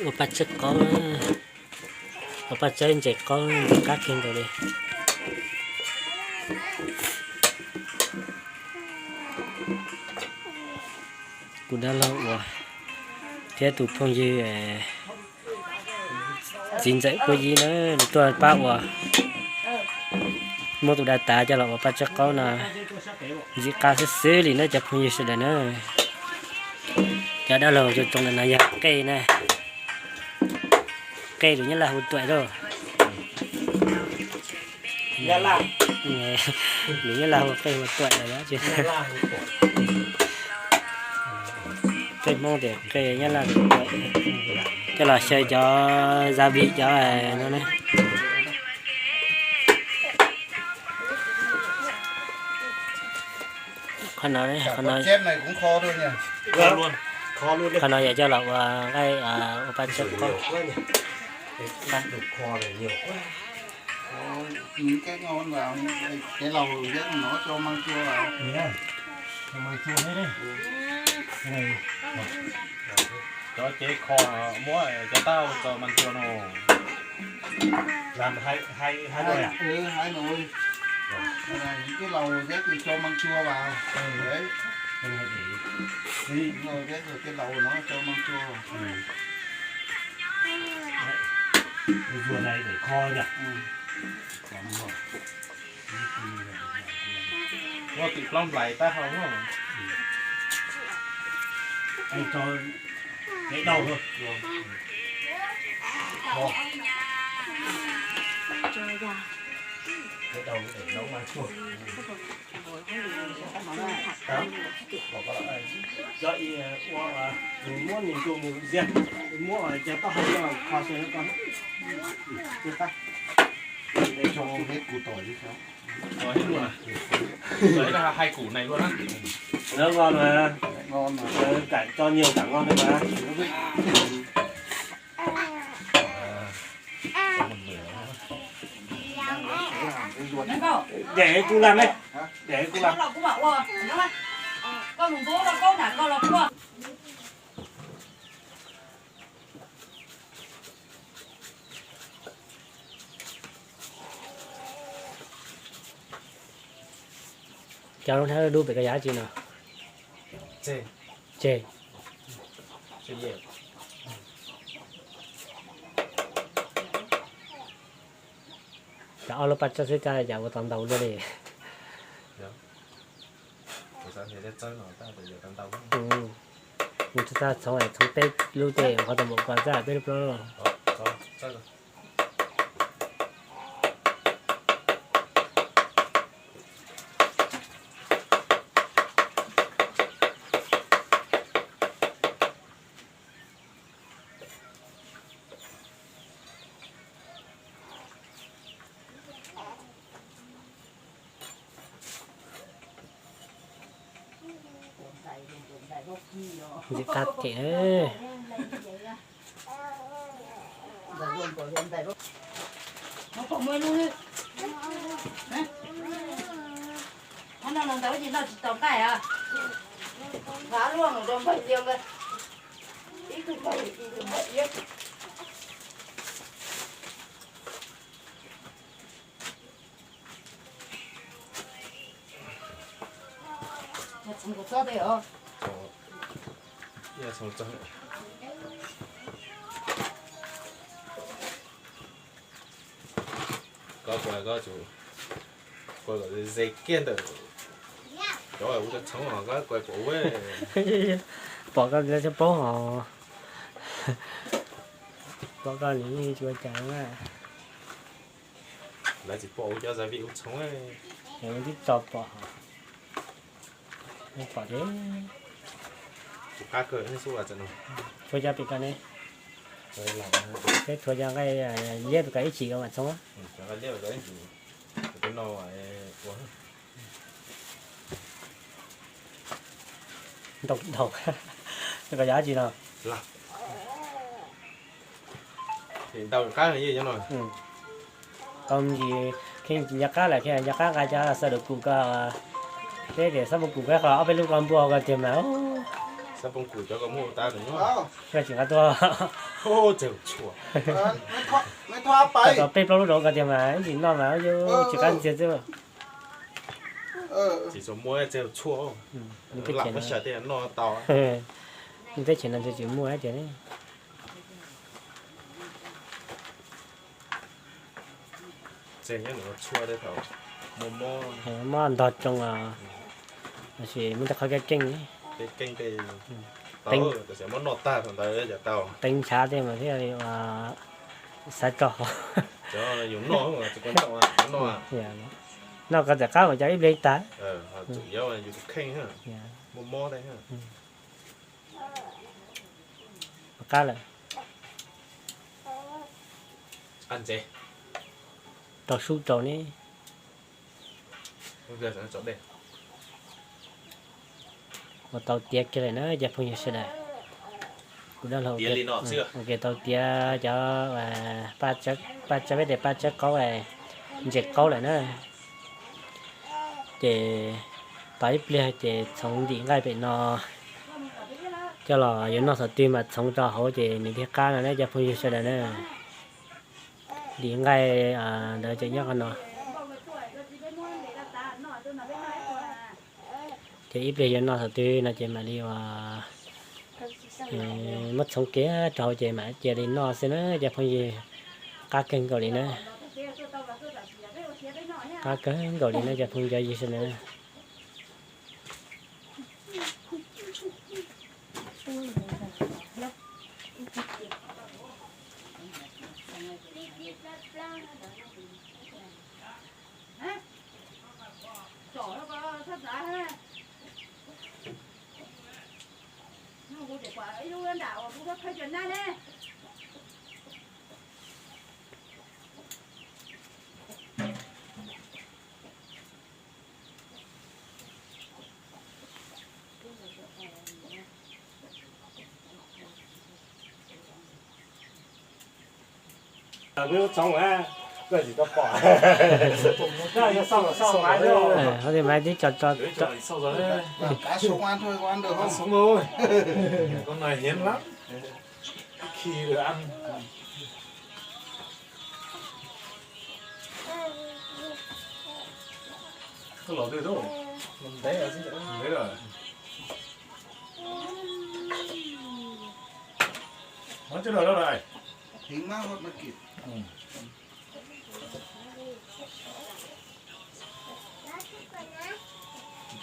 오빠 찍고 오빠 쩌인 찍고 깎인 거래. cũng đã lâu rồi thế tụi phong gì chính dạy của gì nữa tôi bao rồi mua tụi đã tả cho là opa chắc có là gì cá sấu xứ thì nó chụp phong gì sẽ nữa cho đã lâu cho trong này cây này cây rồi nhất là một tuổi rồi Dạ là nếu như là một cây một tuổi rồi đó chứ cây mong để cây nhất là một tuổi cho là chơi cho gia vị cho nó này con nói đấy con nói chép này cũng kho thôi nhỉ. kho luôn kho luôn con nói vậy cho là cái opa chắc có được kho này nhiều quá. Những cái ngon vào cái lầu rất nó cho măng chua vào. Măng chua hết đấy. Cái này cho chế kho múa cho tao cho măng chua nó làm hai nồi à? Ừ, hai nồi. Đây là những cái lầu rất thì cho măng chua vào. Đấy. Đi rồi rất rồi cái lầu nó cho măng chua vào. Cái chua này để kho nhỉ? Nó tự long lại ta không không? Anh cho cái đầu thôi. Cái đầu để nấu măng chua. Dậy mua nhìn chung một riêng mua ở chợ tao không có kho xe nó con chưa ta Để cho hết củ tỏi đi sao? Rồi hết luôn à? Đấy là hai củ này luôn á. nó ngon mà Ngon mà. cả cho nhiều cả ngon đấy mà để cô làm đấy để cô làm con mùng tố là con nản con là con cho nó thấy đu về cái giá trị nào Chê. chê Chê nhiều. cho nó bắt cho cái cái giá của tầm đầu ra đi Thực ra thì chơi nó ta để giờ tầm đầu. chúng ta xong rồi chúng tết lưu tệ hoặc tầm một quả ra tết lúc đó rồi Chơi rồi. gì cắt thì ơi nó không mới luôn đi nó lần tới gì nó chỉ tóm cái à giá luôn ở trong bệnh riêng đây ít từ bệnh riêng không có cho đây hả? Giờ xong chơi. có chủ coi gọi là dây kiên được. Đó là uống sống họ có quay cổ ấy. bỏ cái cho bố họ bỏ cái lý chúa trắng à Là chỉ bộ cho gia vị uống sống ấy. em biết cho bỏ không bỏ thế Cá cởi hết số là trận rồi. thôi ra bị cái này Đây là thế thôi ra cái giết cái chỉ các bạn sống á cái liếc đấy. Cái nồi của độc độc cái giá gì nào là thì đầu cá là gì cho rồi. còn gì khi nhặt cá là khi nhặt cá cái giá là sao được cụ cái thế để sao một cụ cái họ bên lúc con bùa cái tiền nào ta bông củi cho có mua ta được nhá เอ้า ช่วยจิงก็ตัว ô chịu chua ไม่ทอดไป แต่ต่อไปปลาลูกก็จะมาจิงนอนมาอยู่จิกันเสียจ้ะ เออ chỉ số mua chịu chua นี่ก็ làm เขียน cái sợ tiền nó tao นี่ได้เขียนนั่นจะจิ้มมัวให้เดี๋ยวนี้ tiền nhá nó chua đấy tao mua mua มันดอดจงอ่ะสิมันจะเขาแก่เก่งนี่ cái kênh cái Tinh. tao thì sẽ muốn nọt ta thằng tao để tao เต็งช้าได้มาที่เรียกว่าสัตว์ก็ cho dùng nó mà chỉ quan trọng là dùng nó à อย่างนอกจากก้าวจะอีเบรกตา chủ yếu là dùng kênh ha อย่าง mua mua đây ha ก้าวเลย ăn gì ต่อสู้ต่อนี่ bây giờ sẽ chọn đây ว่าต่อเตี้ยกันเลยนะจะพูดยังไงกูได้เรา tiền đi nọ chưa โอเคต่อเตี้ยจะป้าจะไม่ได้ป้าจะเขาเจ็ดเขาเลยนะเจไปเปลี่ยนเจ从ดีง่ายไปนอจะรออยู่นอกสตรีมา从ต่อเขาเจนี่ที่ก้าวนะจะพูดยังไงนะดีง่ายเดี๋ยวจะยากกันเนาะ thì ít bây giờ nó thật tươi là chị mà đi vào mất sống kia trâu chị mà chị đi nó xin nó giờ không gì cá kênh cầu đi nữa cá kênh cầu đi nữa giờ không cho gì xin nữa cứ xong á cái gì tao bỏ ra xong mãi rồi thôi thì mai đi cho xong rồi đấy cá sống ăn thôi có ăn được không xong rồi con này hiếm lắm khi được ăn cái lẩu từ đâu mình thấy ở dưới đấy rồi nó chưa được đâu này ทิ้งมากหมดมากิน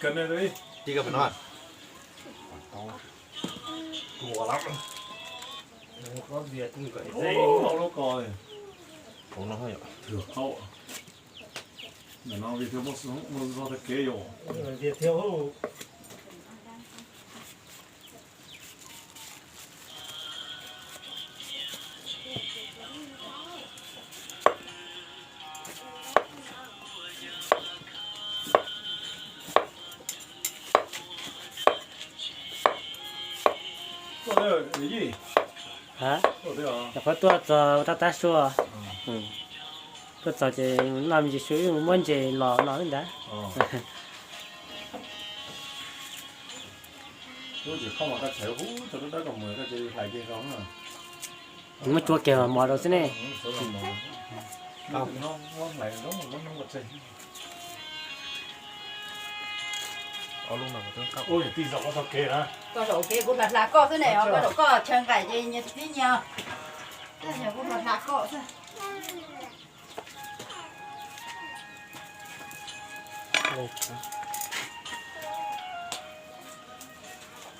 cần đây đi đi gặp nó cùa lắm có việc như vậy dây nó coi không nó hơi thừa hậu mà nó vì thiếu một số do thiết kế rồi việc thiếu đây là cái gì hả ở đây à phải tôi cho ta xua tôi cho chị làm gì suy muốn chị lò lên đã nó chỉ không mà cái chéo hú cho nó đỡ còn mười cái gì phải kia không à mà chua kèo mò đâu thế này nó lại nó không có gì ở lúc nào cũng cắt ôi tí dọc nó kê đó có đồ kia cũng là co thế này có đồ co chân cái gì như thế nhau thế này cũng là co thôi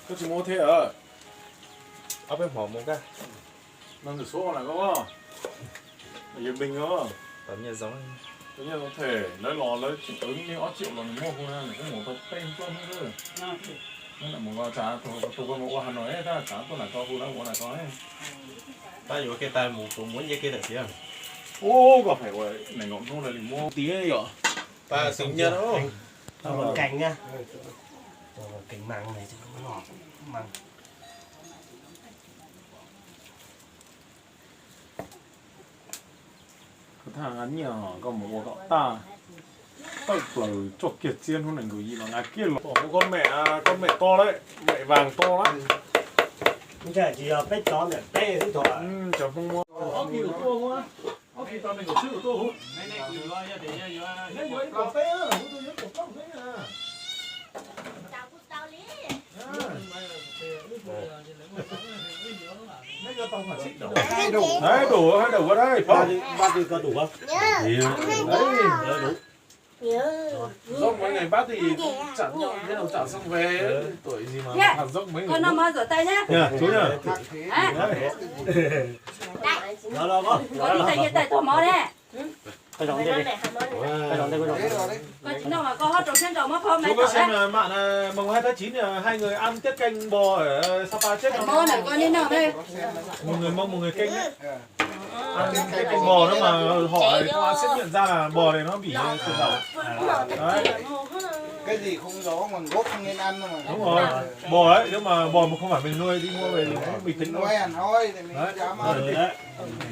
có chỉ mua thế à ở bên họ một cái nằm từ số này có không bây giờ bình đó tầm như giống tự nhiên có thể lấy lò lấy chỉ ứng như 8 triệu là mua không ra để có một cái tên con nữa nó là một cái trả tôi có một cái Hà Nội ấy ta trả tôi là cho phụ nữ này có ấy taอยู่cái tay một cũng muốn với cái được chứ ô có phải vậy này ngọn không là đi mua tí ấy rồi ta sinh nhật đó còn cành nha cành măng này cho nó ngọt măng cái thằng ăn nhỏ có một bộ gạo ta tao tuổi chọc kiệt chiên hôm nay người gì mà ngài kia lọ con mẹ to đấy, mẹ vàng to lắm. bây giờ chỉ là bếp chó để bê thứ thôi Chả không mua. Ốc kỳ của tôi quá. Ốc kỳ tao mình của chữ của tôi. Này này nhiều quá để Nên nhiều cà phê á, tôi nhớ cổ cốc thế à. Mấy giờ tao phải xịt đâu. Hai đủ. Đấy đủ vào đây. ba đi có đủ không Đấy. Dốc mấy ngày bác thì chẳng nhau thế nào chẳng xong về tuổi gì mà hạt dốc mấy người. Con nó rửa tay nhá. Nha, chú nhá. đó có Con đi tay tay thua máu đấy. cái đồng đây cái đồng đây Con chỉ nào mà có hết rồi xem rồi mất không Chú này có thở xem đấy. là mạn mùng 2 tháng 9 hai người ăn tiết canh bò ở Sapa chết Mơ không? này con đi nào đây? Một người Mông, một người Kinh ấy. Ăn tiết canh bò đó mà họ qua xét nghiệm ra là bò này nó bị tuyệt đậu. Đấy, Cái gì không rõ nguồn gốc không nên ăn đâu mà. đúng rồi. Bò ấy, nếu mà bò mà không phải mình nuôi đi mua về thì nó bị tính Nuôi thôi. ăn thôi thì mình dám ăn.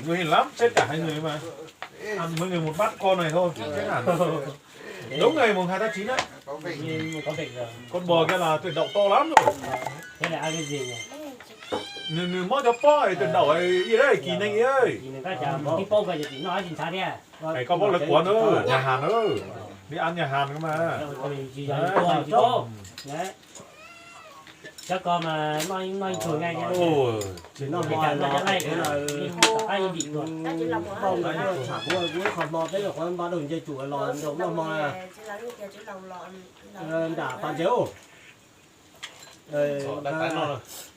Nguy hiểm lắm, chết cả hai người mà. Ăn mỗi người một bát con này thôi, chết hẳn. Đúng ngày mùng 2 tháng 9 đấy. Có vị. có việc rồi Con bò kia là tuyệt đậu to lắm rồi. thế là ăn cái gì nhỉ Nửa mót cho po này tuyệt đậu ấy, gì đấy, kỳ này ơi. thì người ta chả cái bông cái gì nói gì sao đi à Này có bó lực quán nữa, nhà Hàn nữa. Đi ăn nhà Hàn cơ mà. chỉ là tô đấy chắc con mà nói thường ngay nha Ôi, nó bị cảm nó này cũng là ai bị rồi không cái thả qua cuối còn mò đấy là con ba đường dây chủ lò giống là mò đã phản chiếu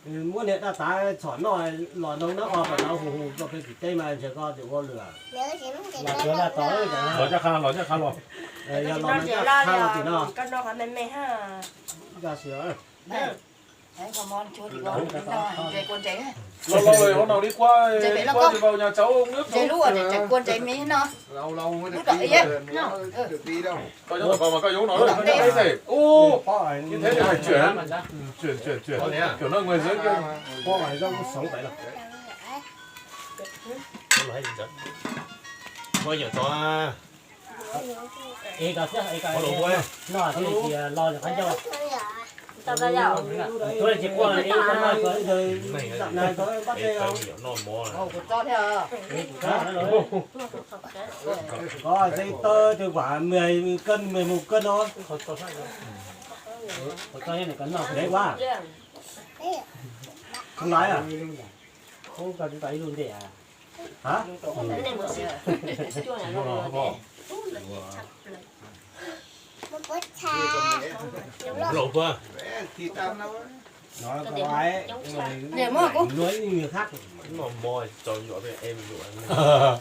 muốn hiện đã tái chọn nồi lò nông nó hoa và nó hù hù cho cái cây mà chỉ có chịu con lửa là cửa là tối cả nói cho khăn rồi. giờ lò mình chắc hai là tỷ nào con nó phải mềm ha ra sửa Đấy, còn món chúa thì con về quân cháy. Lâu rồi hôm nào đi qua thì vào nhà cháu uống nước. Cháy lúa để chạy quân cháy mấy nó. Lâu mới được Lúc đợi đi. ấy. Được đi đâu. Coi cho vào mà coi yếu nói rồi, nó đây này. Ô, như thế thì phải chuyển. Kiểu nó người dưới kia. qua ngoài trong sống phải là Quay nhỏ to. cái nó thì lo được phải cho tao ra dạo tôi chỉ qua đi con nói với rồi này có bắt đây không Non mò này. Cho theo. có dây tơ từ quả 10 cân 11 cân thôi coi này có nó đấy quá không nói à không cần phải luôn để à hả Lẩu quá. Thịt ăn đâu. nói có ấy Để mua cũng. nói người khác Non mò cho nhỏ về em rồi.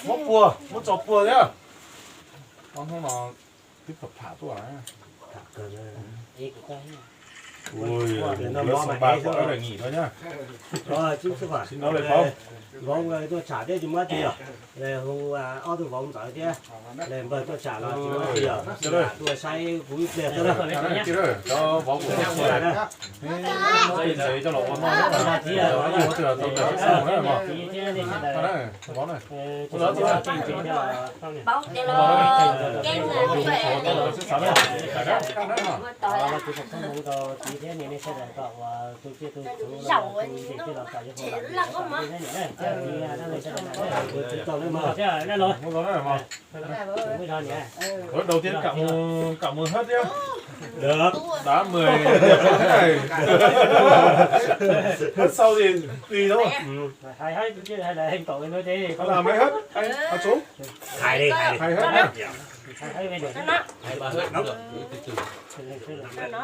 Móc cua, móc chọc cua nhá. Con không nó tiếp tục thả tôi à. Ui, lớp số 3 của nó phải nghỉ thôi nhá. rồi chúc sức khỏe Xin lỗi lại không? vòng người tôi trả thế thì mất tiền để hôm ở từ vòng tới kia để vợ tôi trả là chỉ mất tiền tôi say vui tiền tôi đó Kia rồi, cho vó của giấy cho nó ngon nữa. Có thừa tôi để xong đấy mà. Đây, món này. bóc cho Nó nó cái cái nó người nó sẽ sáng đấy. Cái đó, cái đó mà. là tôi không muốn có tí thế này sẽ là cậu tôi chưa tôi tôi là cậu cho tôi làm cái này nó rồi Mua đó này mà. mới thôi nhỉ Đầu tiên cạo một hết nhá. được Đá 10 thế này. Hết sau thì tùy thôi. hay hết chứ hay là anh cậu nói thế thì Có làm mấy hết? Anh chú. hài đi Hay hết nhá. hay bây giờ nó Hai ba hết được. nó